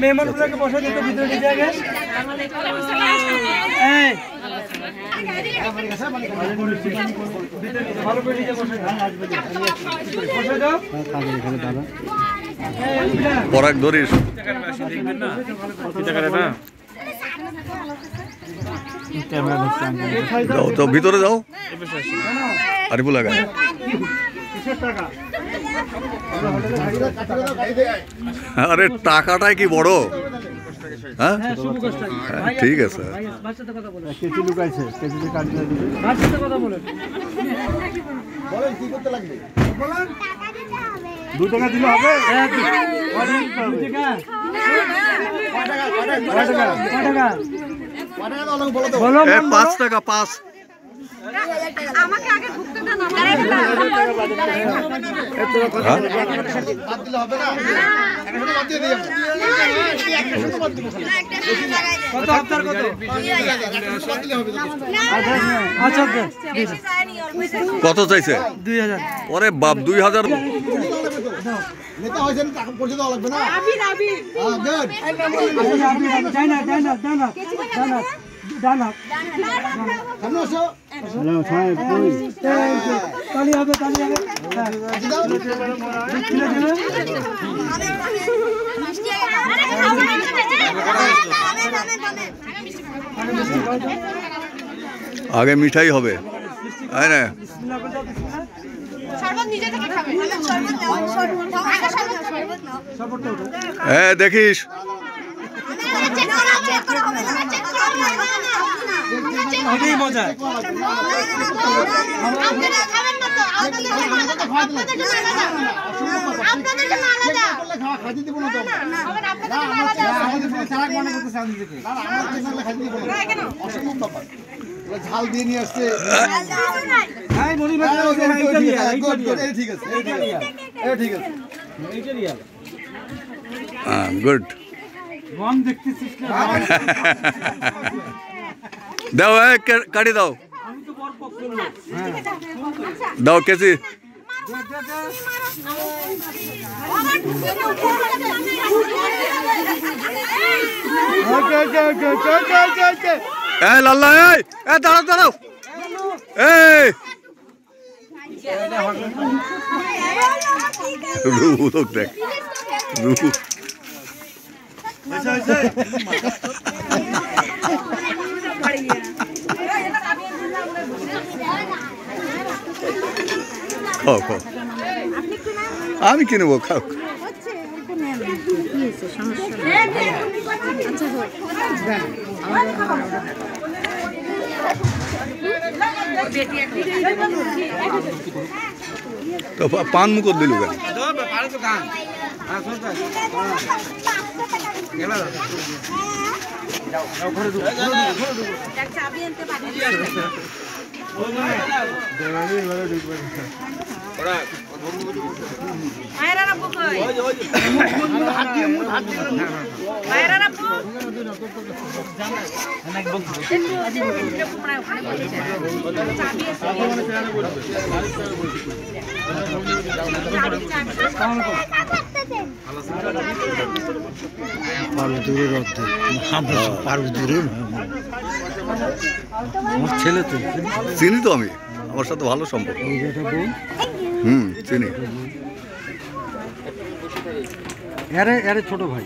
মেহমানগুলোকে বসে দিতে ভিতরে নিয়ে যাবে। ভালো করে নিচে বসে যাও। পরাগ ধরিস যাও তো ভিতরে যাও। আরিফুল লাগা আরে টাকাটাই কি বড়? হ্যাঁ ঠিক আছে। দু টাকা দিলে হবে? 5 টাকা 5। আমাকে আগে ঢুকতে দেন। কত চাইছে? 2000। ওরে বাপ 2000। নেতা হয়েছেন টাকা পয়সা দেওয়া লাগবে না। আগে মিঠাই হবে, তাই না? হ্যাঁ দেখিস মজা। ঝাল দিয়ে নিয়ে আসছে। ঠিক আছে গুড। দাও কাটি দাও, দাও কেজি। লাল্লা দাঁড়াও দাঁড়াও। রুহ দেখ রুহ। খাও খাও, আমি কিনব, খাও। তো পান মুখ দিল কেন? ছেলে তো চিনি তো, আমি আমার সাথে ভালো সম্পর্ক। চিনি। ছোট ভাই।